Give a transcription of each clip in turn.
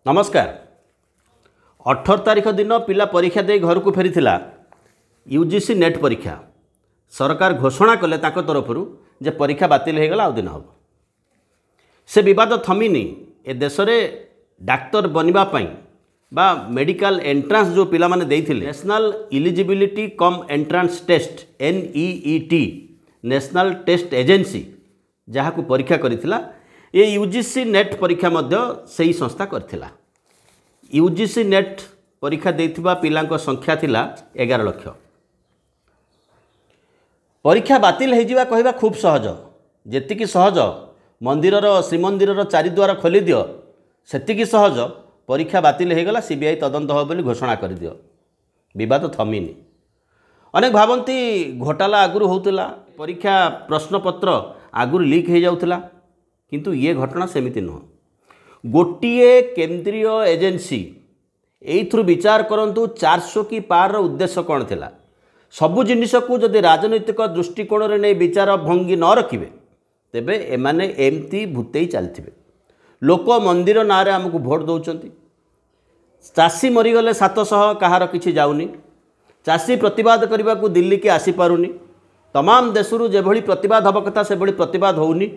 नमस्कार। 18 तारीख दिन पिला परीक्षा दे घर को फेरी यूजीसी नेट परीक्षा सरकार घोषणा कले तरफ जे परीक्षा बातिल हो गला दिन हम से विवाद थमिनी। ए देश में डाक्तर बनवाई बा मेडिकल एंट्रांस जो पिला माने देइथिले national eligibility cum entrance test NEET national test agency जहाँ को परीक्षा करिथिला ये यूजीसी नेट परीक्षा मध्य सही संस्था करथिला। यूजीसी नेट परीक्षा देइथिबा पिलांको संख्या थिला 11 लाख। परीक्षा बातिल हो जावा कहवा खूब सहज, जेतिकी सहज मंदिरर श्रीमंदिरर चारिद्वार खोली दियो सेतिकी सहज परीक्षा बातिल हो गला सीबीआई तदंत हो बोली घोषणा कर दियो, विवाद थमिनी। अनेक भावती घोटाला आगुरी होउतला, परीक्षा प्रश्नपत्र आगुरी लीक हो जाउतला, किंतु ये घटना सेमिति नुह। गोटिए केंद्रीय एजेंसी एइथ्रु विचार करंतु 400 की पार उद्देश्य कौन थिला। सबु जिनिस को जदि राजनैतिक दृष्टिकोण रे नै विचार भंगी न रखिबे तेबे एमाने एमती भूतेई चलथिबे। लोक मंदिर ना रे हमकु भोट दउचंती, चाषी मरीगले 700 कहार किछि जाउनी, चाषी प्रतिवाद करने को दिल्ली के आसी पारुनी, तमाम देशरू जेभली प्रतिवाद हवा कथा से भली प्रतिवाद होउनी।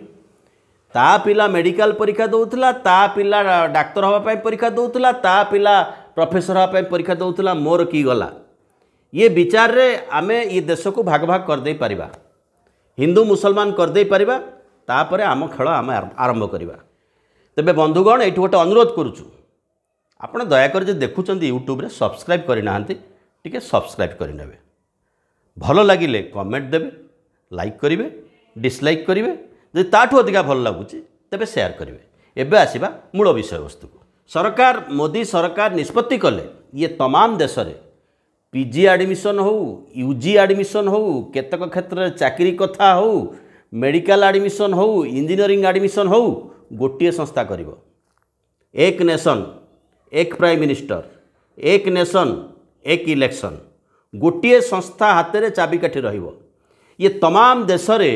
ता पिला मेडिकल परीक्षा दउतला, ता पिला डाक्तर हवा पई परीक्षा दउतला, ता पिला प्रोफेसर हवा पई परीक्षा दउतला। मोर की गला ये विचार रे आमे ये देश को भाग भाग कर दे परिबा, हिंदू मुसलमान कर दे परिबा, तापरे आम खेल आम आरंभ करिबा। तबे बंधुगण एठी गोटे अनुरोध करूछु, आपण दयाकर जे देखुचंदी यूट्यूब रे सब्सक्राइब करि नाहंती टिके सब्सक्राइब करि नेबे। भलो लागिले कमेंट देबे, लाइक करिवे, डिसलाइक करिवे। जे ताठू अधिका भल लागुची तेबे शेयर करिवे। एबे आसीबा मूल विषय वस्तु को। सरकार मोदी सरकार निष्पत्ति कले ये तमाम देश रे पीजी एडमिशन हो, यूजी एडमिशन हो, केतक क्षेत्र चाकरी कथा हो, मेडिकल एडमिशन हो, इंजीनियरिंग एडमिशन हो, गोटे संस्था करिवो। एक नेशन एक प्राइम मिनिस्टर, एक नेशन एक इलेक्शन, गोटे संस्था हाथ में चाबिकाठी रहिबो। ये तमाम देश रे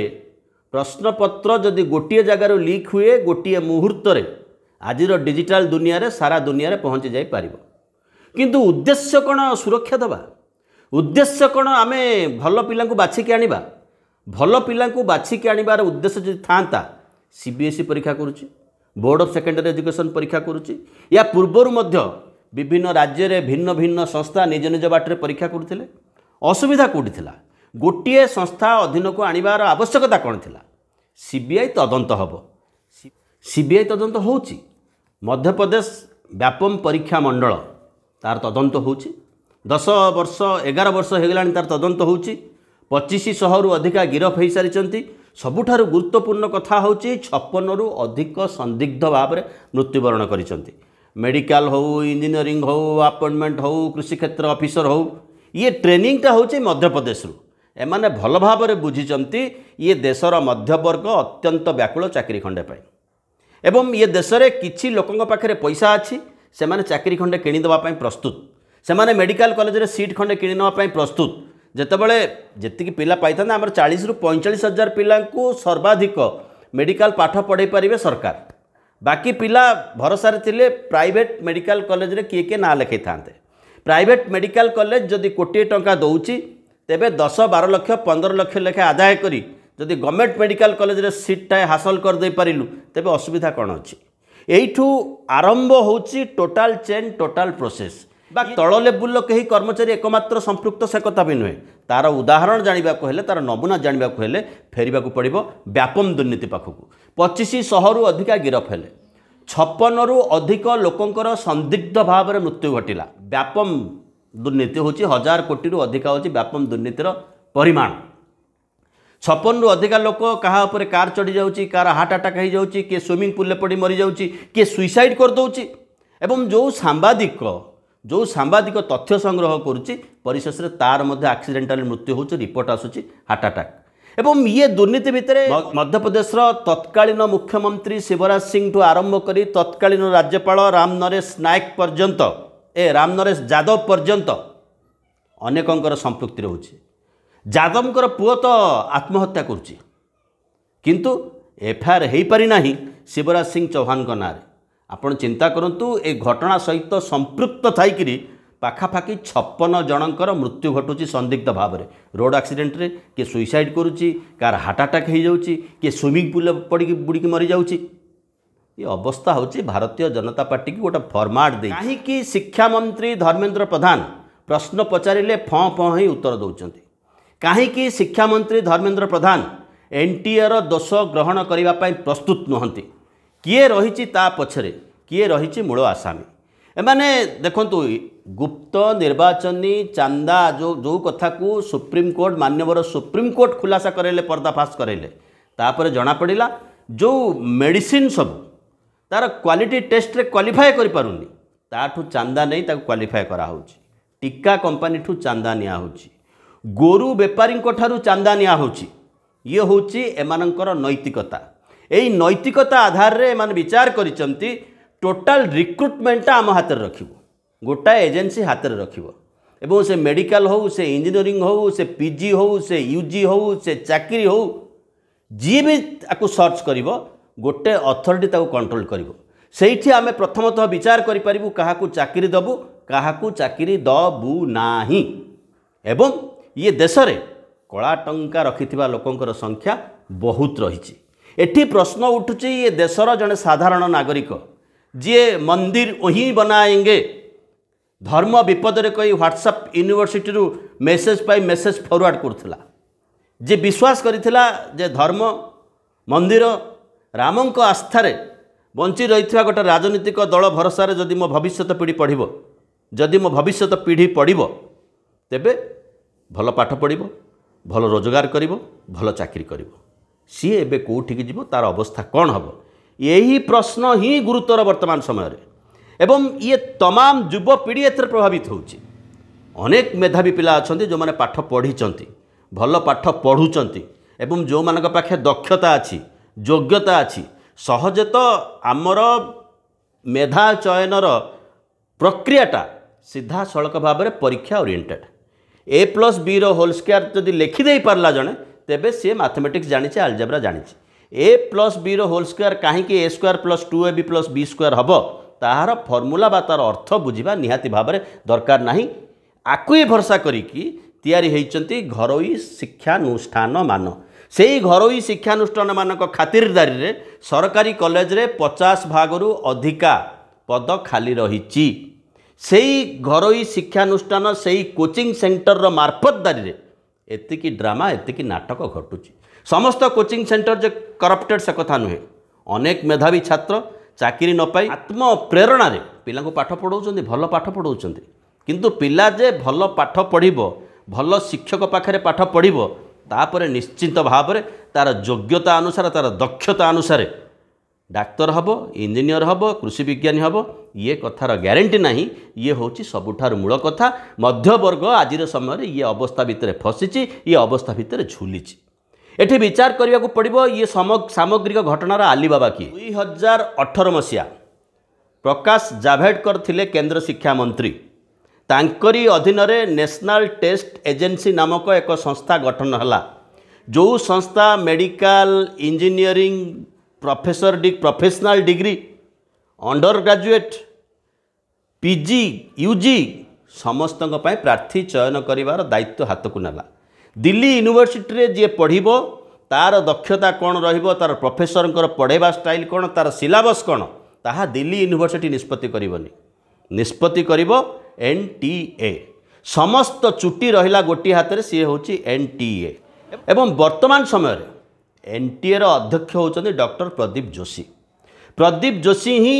प्रश्नपत्र जदि गोटे जगार लीक हुए गोटे मुहूर्त रे आजिर डिजिटल दुनिया रे सारा दुनिया रे पहुँची जाई पारिबो। किंतु उद्देश्य कौन सुरक्षा दबा, उद्देश्य कौन आमे भल पिला बाछिकी आनिबा। भल पिला बाछिकी आनिबार उद्देश्य जदि थांता सीबीएसई परीक्षा करुच्ची, बोर्ड ऑफ सेकेंडरी एजुकेशन परीक्षा करुच्ची। या पूर्वर मध्य विभिन्न राज्य रे भिन्न भिन्न संस्था निज निज बाटे परीक्षा करुथिले। असुविधा कोठी थिला? गोटे संस्था अधीन को आनिबार आवश्यकता कौन थिला? सीबीआई तदंत हबो। सीबीआई तदंत होउची। मध्य प्रदेश व्यापम परीक्षा मंडल तार तदंत होउची। 10 वर्ष 11 वर्ष हो गलानी तार तदंत होउची। 2500 रु अधिका गिरफ हो सारी। सबुठारु गुरुत्वपूर्ण कथा होउची 56 रु अधिक संदिग्ध भाव में मृत्युवरण करिसंती। मेडिकल हो, इंजीनियरिंग हो, अपॉइंटमेंट हो, कृषि क्षेत्र ऑफिसर हो, ये ट्रेनिंगटा होउची मध्य प्रदेश रु। एमाने भल भाव में बुझीचंती ये देशर मध्यवर्ग अत्यंत व्याकुल चाकरी खंडे पाई। एवं ये देश में किछि लोकंग पाखरे पैसा अच्छी से माने चाकरी खंडे किणीदेवा प्रस्तुत, से माने मेडिकल कॉलेज रे सीट खंडे किणीनेवा प्रस्तुत। जेतेबेले जेतिकी पिला पाइथांते आमर 40 रु 45 हजार पिला सर्वाधिक मेडिकल पाठ पढ़ाई पारिबे सरकार। बाकी पिला भरोसा थिले प्राइवेट मेडिकल कॉलेज रे किए ना लिखई थांते। प्राइवेट मेडिकल कॉलेज जदि कोटी टंका दउची तेबे 10-12 लाख 15 लाख लेखा आदाय करी जदि गवर्नमेंट मेडिकल कॉलेज रे सीट टाए हासिल कर दे पारिलु तेबे असुविधा कौन अच्छी? एइठू आरंभ होउची टोटाल चेन, टोटाल प्रोसेस। बा तल लेवुल कहीं कर्मचारी एकमात्र संपृक्त से कथा भी नुहे। तार उदाहरण जाना हेले, तार नमूना जाना हेले फेरवा पड़ो व्यापम दुर्नीति पाखक। 2500 रु अधिका गिरफ हेले, 56 रु अधिक लोकंकर संदिग्ध भाव में मृत्यु घटिला। व्यापम दुर्नीति होची 1000 कोटी रु अधिका होची व्यापम दुर्नीतिर परिमाण। 56 रु अधिका लोक कहा उपरे कार चढ़ी जाउची, कार हार्ट अटैक हो जाउची, किए स्विमिंग पूल पड़ी मरी जाउची, किए सुइसाइड कर दउची। एवं जो सांबादिक तथ्य संग्रह करुच्ची परिशेष तार मध्य एक्सीडेंटल मृत्यु होची, रिपोर्ट आसुची हार्ट अटैक। एवं ये दुर्नीति भितर मध्य प्रदेश तत्कालीन मुख्यमंत्री शिवराज सिंह ठू आरंभ करी तत्कालीन राज्यपाल राम नरेश नायक पर्यंत राम नरेश यादव पर्यंत अनेकंकर संपृक्ति रोचे। यादवंकर पुओ तो आत्महत्या करुच्ची, किंतु एफआईआर हो पारि नाही शिवराज सिंह चौहान ना। आपण चिंता करंतु ए घटना सहित संपृक्त थाइकरी पाखापाखि 56 जनकर मृत्यु घटुची संदिग्ध भाव में रोड एक्सीडेंट रे किए सुइसाइड करुच्ची कार हार्ट अटैक हो जाऊँगी किए स्विमिंग पूल पड़ी बुड़ी मरी जाऊँगी ये अवस्था होची भारतीय जनता पार्टी की गोटे फॉर्माट दे कहीं शिक्षा मंत्री धर्मेंद्र प्रधान प्रश्न पचारे फँ फँ ही उत्तर दौरान कहीं शिक्षा मंत्री धर्मेंद्र प्रधान एनटीए दोष ग्रहण करने प्रस्तुत नुहति किए रही पछरे किए रही मूल आसामी एमाने देखंतु गुप्त निर्वाचनी चांदा जो कथा को सुप्रीम कोर्ट मान्यवर सुप्रीम कोर्ट खुलासा करेले पर्दाफाश करेले तापर जना पड़ा जो मेडिसिन सब तार क्वालिटी टेस्ट रे क्वालिफाई करि पारुनी ताठू चांदा नहीं ताको क्वालिफाई करा होची टीका कंपनी ठू चांदा निया होची गोरु बेपारी ठारू चांदा निया होची ये होची एमानंकर नैतिकता एई नैतिकता आधार रे एमान विचार करिसंती टोटाल रिक्रुटमेंट आम हाथ में रखिबो गोटाए एजेंसी हाथ में रखिबो एवं से मेडिकल हो से इंजीनियरिंग हो से पीजी हो से यूजी हो से चाकरी हो जी भी ताकू सर्च करिवो गोटे अथॉरिटी ताकू कंट्रोल करिवो सेठी आमे प्रथमतः विचार करि परिबु काहाकू चाकरी दबु काहाकू चाकरी दबु नाही एवं ये देश रे कला टंका रखिथिबा लोकंकर संख्या बहुत रहिछि एठी प्रश्न उठुछि ये देशर जने साधारण नागरिक जी मंदिर वहीं बनाएंगे धर्म विपद रे कई व्हाट्सएप यूनिवर्सिटी रु मेसेज पाई मेसेज फॉरवर्ड करथिला जे विश्वास करिथिला जे धर्म मंदिर रामंक आस्थारे बंची रही गोटे राजनीतिक दल भरोसा जदि मो भविष्यत पीढ़ी पढ़िबो जदि मो भविष्यत पीढ़ी पढ़िबो तेबे भल पाठ पढ़िबो भल रोजगार करिबो भल चाकरी करिबो सी एबे कोठिक जीवो तार अवस्था कौन हबो यही प्रश्न ही गुरुतर वर्तमान समय एवं ये तमाम युवपीढ़ी एथर प्रभावित होची अनेक मेधावी पिला अछंती जो माने पाठ पढ़ी भल पाठ पढ़ुचंती एवं जो मानक पाखे दक्षता अच्छी योग्यता अच्छी सहजे तो आमर मेधा चयनर प्रक्रियाटा सीधा सड़क भाव में परीक्षा ओरिएंटेड A+B होल स्क्वायर जदि लिखिदे पारला जने तेबे सी मैथमेटिक्स जानी अलजेब्रा जानी A+B होल स्क्वायर कहीं A² + 2AB + B² हम तार फर्मूला बा तार अर्थ बुझा निहाती भाव में दरकार नहीं आकु ही भरसा करिकी तैयारी होती घरोई शिक्षानुष्ठान मान से घरोई शिक्षानुष्ठान मानक खातिरदारी रे सरकारी कॉलेज रे 50 भागरु अधिका पद खाली रही से घरोई शिक्षानुष्ठान से कोचिंग सेंटर रो मार्फतदारी रे एतिकी ड्रामा एतिकी नाटक घटुची समस्त कोचिंग सेंटर जे करप्टेड से कथा नुहे अनेक मेधावी छात्र चाकरी न पाई आत्म प्रेरणा रे पिला को पाठ पढ़ाउछन्ती भल पाठ पढ़ाउछन्ती किंतु पिला जे भल पाठ पढ़िबो भल शिक्षक पाखरे पाठ पढ़िबो तापरे निश्चित भाव में तार योग्यता अनुसार तार दक्षता अनुसार डाक्तर हम इंजीनियर हम कृषि विज्ञानी हम ये कथार ग्यारंटी नहीं ये होची सबुठार मूल कथा मध्यवर्ग आज समय ये अवस्था भितर फसीची ये अवस्था भितर झुलीची एठी विचार करने को पड़ो ये सामग्रिक घटनार आलीबाबा किए 2018 मसीहा प्रकाश जाभेडकर थिले केंद्र शिक्षा मंत्री तांकरी अधीन रे नेशनल टेस्ट एजेंसी नामक एक संस्था गठन है जो संस्था medical engineering professional degree undergraduate PG UG समस्त प्रार्थी चयन करिवार दायित्व हाथ को नेला दिल्ली यूनिवर्सिटी रे जे पढ़िबो तार दक्षता कौन रहिबो तार प्रोफेसर पढ़ेबा स्टाइल कौन तार सिलेबस कौन ताहा दिल्ली यूनिवर्सिटी निष्पत्ति करिवनी निष्पत्ति करिवो NTA समस्त चुटी रहिला गोटी हाथ में सी हूँ NTA एवं वर्तमान समय NTA अध्यक्ष होचंदी डॉक्टर प्रदीप जोशी ही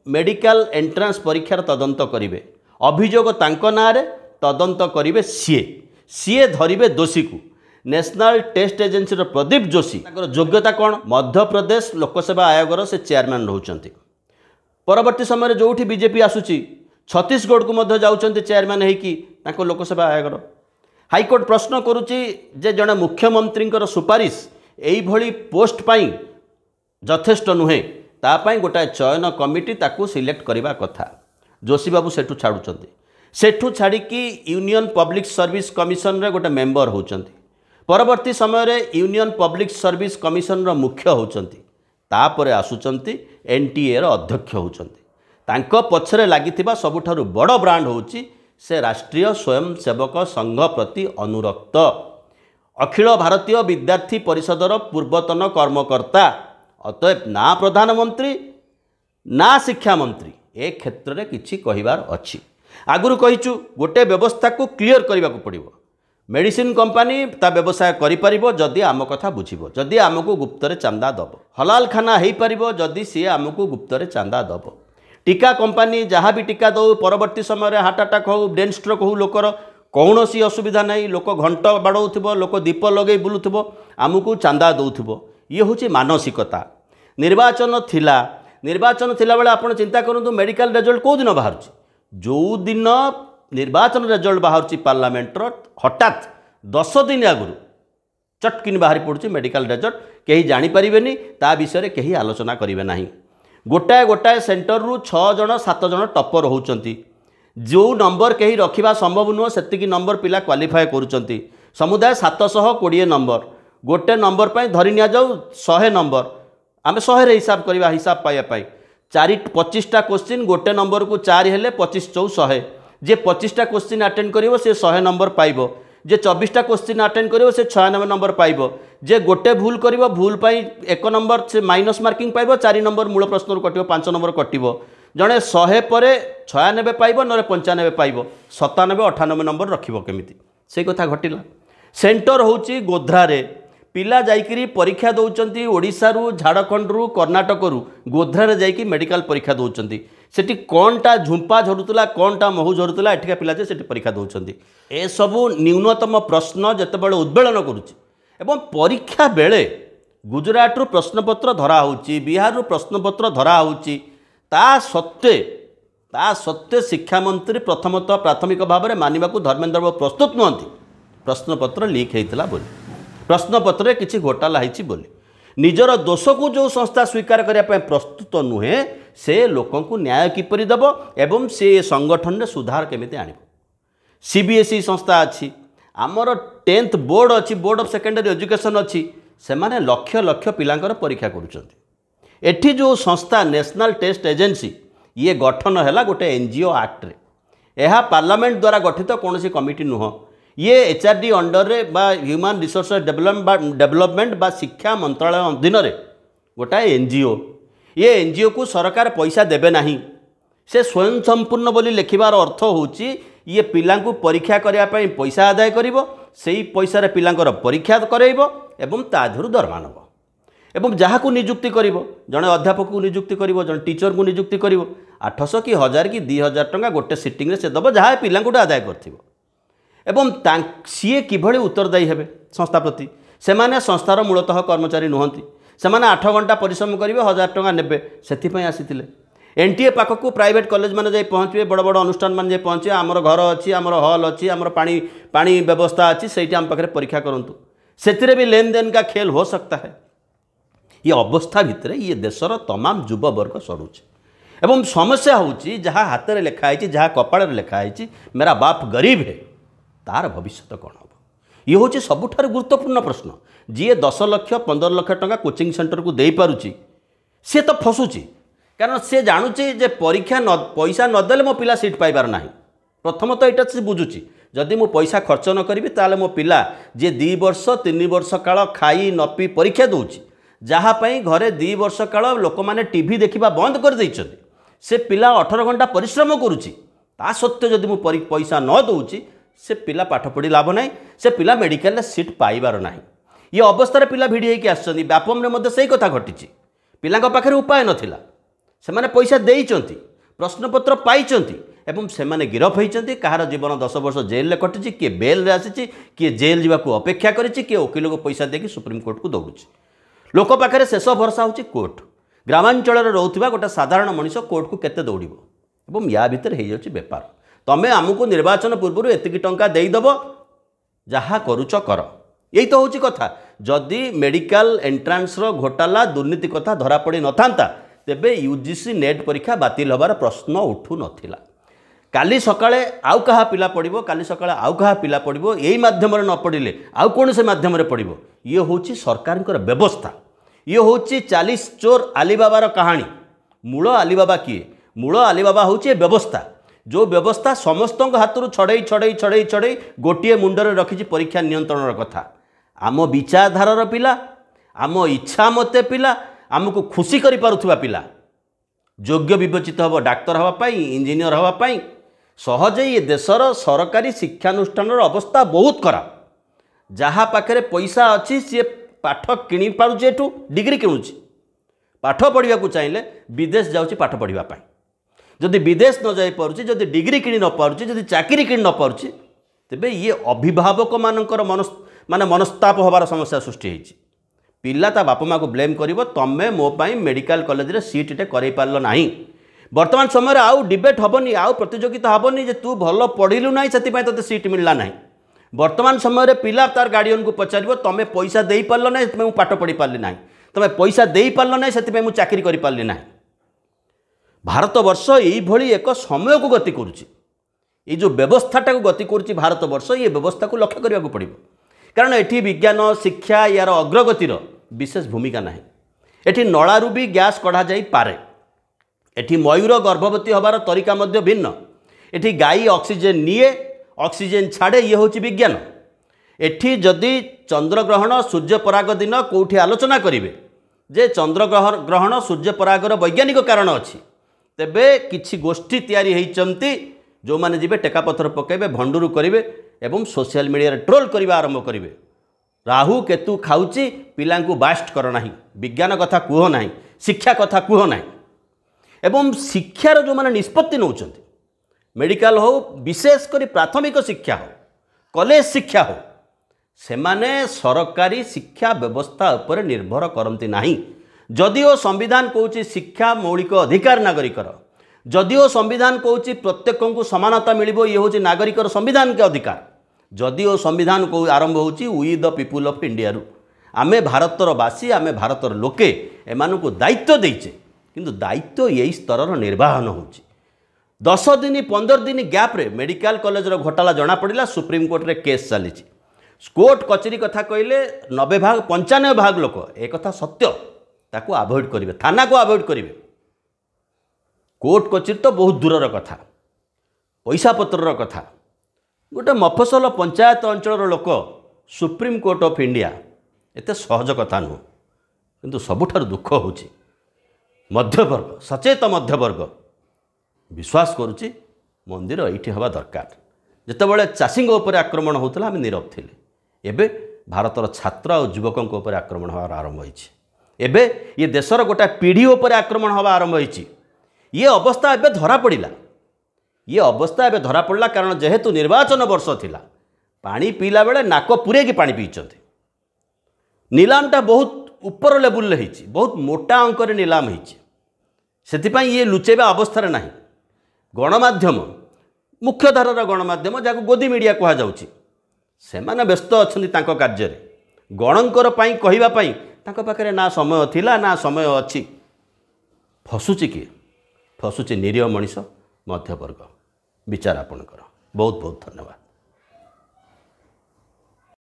मेडिकल एंट्रांस परीक्षार तदंत करिवे अभियोग तांको नारे तदंत करिवे सीए धरिवे दोषी को National test Agency Pradeep Joshi योग्यता कौन मध्य प्रदेश लोकसेवा आयोगर से चेयरमैन रहउचंती परवर्ती समय जोठी बीजेपी आसुची छत्तीसगढ़ को मध्य जाउचंती चेयरमैन होइकी ताको लोकसेवा आयोगर हाईकोर्ट प्रश्न करुच्ची जे जड़े मुख्यमंत्री सुपारिश एई भली पोस्ट पाई यथेष्ट नुहे तापाई गोटाए चयन कमिटी ताकू सिलेक्ट करने कथा जोशी बाबू सेठू छाड़ुचंती सेठू छाड़िकी यूनियन पब्लिक सर्विस कमिशन रे गोटे मेंबर होचंती परवर्ती समय रे यूनियन पब्लिक सर्विस कमिशन रो मुख्य होचंती तापरे आसुचंती एनटीए अध्यक्ष होउछन्ति तांको पछरे लागिथिबा सबुठारु बड़ ब्रांड होउछि से राष्ट्रीय स्वयंसेवक संघ प्रति अनुरक्त अखिल भारतीय विद्यार्थी परिषदर पूर्वतन कर्मकर्ता अतएव ना प्रधानमंत्री ना शिक्षा मंत्री ए क्षेत्र में किछि कहिबार अछि। आगुरु कहिचु गोटे व्यवस्था को क्लियर करने को पड़ो मेडिसिन कंपनी ता व्यवसाय करिपरिबो जदि आम कथा बुझिबो जदि आमको गुप्तरे चांदा दब हलाल खाना हो पारिबो जदि सी आमको गुप्तरे चांदा दब टीका कंपनी जहाँ भी टीका दौ परवर्ती समय हार्ट अटैक हो ब्रेन स्ट्रोक हो लोकर कौन सी असुविधा नहीं लोक घंट बाड़ौथो लोक दीप लगे बुलूथो आमको चांदा दौथो ये हूँ मानसिकता। निर्वाचन थिला बेले आप चिंता करूँ मेडिकल रिजल्ट कौ दिन बाहर जो दिन निर्वाचन रिजल्ट बाहर पार्लियामेंटर हठात 10 दिन आगुरी चटकिन बाहरी पड़ुछि मेडिकल रिजल्ट कहीं जानीपारे ता विषय कहीं आलोचना करेंगे ना गोटाए गोटाए सेंटर रु 6 जन 7 जन टपर होउचंती जो नंबर कहीं रखा संभव नुह से नंबर पिला क्वालिफाए करुँच समुदाय 720 नंबर गोटे नंबर पर धरी नि जाऊ 100 नंबर आम 100 हिसाब करवा हिसाब पाइबापी 25टा क्वेश्चन गोटे नंबर को 4 हेले 25 × 100 जे 25टा क्वेश्चन अटेंड करिवो से 100 नंबर पाइबो जे 24टा क्वेश्चन अटेंड करिवो से 96 नंबर पाइबो जे गोटे भूल करिवो भूल पाई 1 नंबर से माइनस मार्किंग पाइबो 4 नंबर मूल प्रश्न कटिवो 5 नंबर कटिवो जड़े 100 पर 96 पाइबो न 95 पाइबो 97 98 नंबर रखिबो केमिति से कथा घटिला। सेंटर होची गोध्रारे पिला जाइकरी परीक्षा दौरान ओडिशा रु झारखंड रु कर्णाटक रु गोध्रारे जाइकी मेडिकल परीक्षा दौरान सेठी कौनटा झुंपा झरुतला कौनटा महू झरुतला एठिका पिला जे सेठी परीक्षा दौरान ए सबु न्यूनतम प्रश्न जेतेबेले उद्वेलन करुछि एवं परीक्षा बेले गुजरात रु प्रश्नपत्र धरा होउछि बिहार रु प्रश्नपत्र धरा होउछि ता सत्वे शिक्षा मंत्री प्रथमतः प्राथमिक भाव में मानवा धर्मेन्द्र बाबू प्रस्तुत नुहति प्रश्नपत्र लीक होता बोली प्रश्नपत्र किसी घोटाला होती बोली निजर दोष को जो संस्था स्वीकार करने प्रस्तुत नुहे से लोक न्याय किपरि दब एवं से संगठन में सुधार केमिति आनिब। सीबीएसई संस्था अच्छी आमर 10th बोर्ड अच्छी बोर्ड ऑफ सेकेंडरी एजुकेशन अच्छी से माने लक्ष लक्ष पिलांकर परीक्षा करुछंती एठी जो संस्था नेशनल टेस्ट एजेंसी ये गठन है गोटे एनजीओ एक्ट रे यह पार्लियामेंट द्वारा गठित कौन सी कमिटी नुह ये एचआरडी अंडर रे बा ह्यूमन रिसोर्स डेवलपमेंट बा शिक्षा मंत्रालय अधीन रे गोटाए एनजीओ ये एनजीओ को सरकार पैसा देबे नहीं से स्वयं संपूर्ण बोली लिखिबार अर्थ होची ये पिला परीक्षा करने पैसा आदाय करिवो सेही पैसा पिलांकर परीक्षा करइबो एवं ताधुरु दरमा नब एवं जहाँ को नियुक्ति करिवो जड़े अध्यापक को नियुक्ति करिवो जड़े टीचर को नियुक्ति करिवो 800 कि 1000 कि 2000 टंका गोटे सिटिंग रे से दब जहाँ पिला आदाय करथिवो एवं सीए किभଳି उत्तरदायी हेबे संस्था प्रति से माने संस्थार मूलतः कर्मचारी नुहंती से माने 8 घंटा परिश्रम करिवे 1000 टंका नेबे सेथिपई आसीथिले एनटीए पाखक प्राइवेट कॉलेज माने जाई पहुँचे बड़ बड़ अनुष्ठान माने जाई पहुँचे आमर घर अच्छी आमर हॉल अच्छी आमर पानी व्यवस्था अच्छी से आम पाखे परीक्षा करूँ से भी लेन देन का खेल हो सकता है। ये अवस्था भितर ये देशर तमाम युवा वर्ग सड़ुचे एवं समस्या होची जहाँ हाथ में लिखाई जहाँ कपाड़ लिखाई मेरा बाप गरीब है तार भविष्य कौन हम ये हूँ सबुठार गुरुत्वपूर्ण प्रश्न जी 10 लाख 15 लाख टंका कोचिंग सेंटर को दे पारुची सी तो फसुची कारण से जानुची जे परीक्षा पैसा नदेले मो पिला सीट पाइबार ना प्रथम तो यहाँ से बुझुची जदि मु पैसा खर्च न करी ताले मो पिला जे 2 वर्ष 3 वर्ष काल खाई नपी परीक्षा दूची जहाँपाई घरे 2 वर्ष काल लोक मैंने टीवी देखा बंद कर देइछन्ति से पिला 18 घंटा परिश्रम करुची ता सत्वे जदि मु पैसा न दउची से पिला पाठ पढ़ी लाभ ना से पिला मेडिकल सीट पाइबार ना ये अवस्था पिला भिड़ी होकर आसछन्ति व्यापम में से कथा घटी पिला पाखे उपाय नथिला से माने पैसा देइछन्ति प्रश्नपत्र पाइछन्ति एवं से माने गिरफ होइछन्ति कहार जीवन 10 वर्ष जेल रे कटिछि किए बेल रे आसीछि किए जेल जीवाकू अपेक्षा करिछि किए वकील को पैसा देकी सुप्रीम कोर्ट को दौड़ुछि लोक पाखे शेष भरसा होछि कोर्ट ग्रामांचल रोथुवा गोटे साधारण मनीष कोर्ट को केते दौड़िबो एवं या भितर हो जाउछि बेपार तमें आमको निर्वाचन पूर्व एतिकी टंका देदेव जहाँ करुच कर यही तो हूँ कथा जदि मेडिकल एंट्रांस घोटाला दुर्नीति कथा धरा पड़ी न था तेबे यूजीसी नेट परीक्षा बातिल होबार प्रश्न उठू नथिला काली सकाळे आउ कहा पिला पड़िबो काली सकाळे आउ कहा पिला पड़िबो एई माध्यम न पड़िले आउ कौन से माध्यम पड़िबो ये हूँ सरकार व्यवस्था ये हूँ 40 चोर आलीबाबार कहानी मूल आलीबाबा किए मूल आलीबाबा हूँ व्यवस्था जो व्यवस्था समस्त हाथ छड़े छड़े छड़े छड़े गोटे मुंडर रखी परीक्षा नियंत्रण कथा आम विचारधारार पिला आम इच्छा मते पिला आमको खुशी करि पारुथुवा पिला योग्य विवेचित हम डाक्तर हाँपाई इंजीनियर हाँपाई सहजे ये देशर सरकारी शिक्षानुष्ठान अवस्था बहुत खराब जहाँ पाखे पैसा अच्छी सी पाठ किणी पारुचे एठू डिग्री किणुची पाठ पढ़ा चाहिए विदेश जाऊँगी पाठ पढ़ापी जदि विदेश न जाई पारुची जदि डिग्री किणी न पारुची जदि चाकरी किणी न पारुची तेबे ये अभिभावक मानकर माने मनस्ताप होबार समस्या सृष्टि होती पिला ता बापा माँ को ब्लेम करिवो तमे मो पाई मेडिकल कॉलेज रे सीट टे करई पारलो नाही वर्तमान समय आउ डिबेट हबनी आउ प्रतियोगिता हबनी जे तू भल पढ़िलु नाही सेति पई तते सीट मिलला नाही वर्तमान समय रे पिला तार गार्डियन को पचारिवो तमे पैसा देई पारलो नाही तमे पाठ पढ़ी पारली नाही तमे पैसा देई पारलो नाही सेति पई मु चाकरी करि पारली नाही भारत वर्ष एई भली एक समय को गति करूची ये जो व्यवस्थाटा को गति करूची भारत वर्ष ये व्यवस्था को लक्ष्य करने को पड़िबो कारण एठी विज्ञान शिक्षा यार अग्रगतिर विशेष भूमिका ना एठी नळारू भी गैस कढ़ा जाई पारे एठी मयूर गर्भवती होबार तरीका मध्य भिन्न एठी गाई ऑक्सीजन निए ऑक्सीजन छाड़े ये होची विज्ञान एठी जदि चंद्रग्रहण सूर्यपराग दिन कोठी आलोचना करिवे जे चंद्रग्रहण सूर्यपरागर वैज्ञानिक कारण अछि तेबे किछि गोष्ठी तैयारी होइचंती जो माने जिबे टेका पत्थर पकेबे भंडुरु करिवे एवं सोशल मीडिया रे ट्रोल करबा आरंभ करिवे राहु केतु खाउची पिलांकु बास्ट कर नाही विज्ञान कथा कुह नाही शिक्षा कथा कुह नाही एवं शिक्षार जो माने निष्पत्ति नउचंती मेडिकल हो विशेष करी प्राथमिक शिक्षा हो कॉलेज शिक्षा हो से माने सरकारी शिक्षा व्यवस्था उपर निर्भर करती नाही जदिओ संविधान कहूँ शिक्षा मौलिक अधिकार नागरिकर जदिओ संविधान कहूँ प्रत्येक को समानता मिलिबो ये हूँ नागरिकर संविधान के अधिकार जदिओ संविधान को आरंभ होची we the people of India रु आमे भारतर बासी आमे भारतर लोके एमानकु को दायित्व देइचे किंतु दायित्व यही स्तर निर्वाहन होची 10 दिन 15 दिन गैप रे मेडिकल कॉलेज रो घोटाला जना पड़िला सुप्रीम कोर्ट रे केस चली कोर्ट कचेरी कथा कहले 90 भाग 95 भाग लोक एक कथा सत्य ताको अवॉइड करिवे थाना को अवॉइड करिवे कोर्ट कचेरी तो बहुत दूरर कथा पैसा पत्रर कथा गोटे मफसल पंचायत अंचल लोक सुप्रीम कोर्ट ऑफ इंडिया एते सहज कथा नुह किंतु सबुठार दुख होची मध्यवर्ग सचेत मध्यवर्ग विश्वास करुच्ची मंदिर ये हवा दरकार जितेबाला चाषी उपर आक्रमण होता आम नीरव थिले एबे भारतर छात्र और युवकों उपर आक्रमण होवार आरंभ होइछि एबे ये देशर गोटा पीढ़ी उपर आक्रमण होवा आरंभ होइछि ये अवस्था एबे धरा पड़िला ये अवस्था एबे धरा पड़ला कारण जेहेतु निर्वाचन वर्ष थिला पानी पीला बेले नाक पुरे की पानी पीचंती नीलामटा बहुत ऊपर लेवल होइछि बहुत मोटा अंक नीलाम होइछि सेथिपाई ये लुचेबा अवस्था नहीं गणमाध्यम मुख्य धारार गणमाध्यम जहाँ गोदी मीडिया कह जाउछि सेमाने व्यस्त अछंती तांको कार्य गणंकर पाई कहिबा पाई तांको पाखरे ना समय थिला ना समय अछि फसुची किए फसुची निरीह मनीष मध्यवर्ग विचार आपणकर बहुत बहुत धन्यवाद।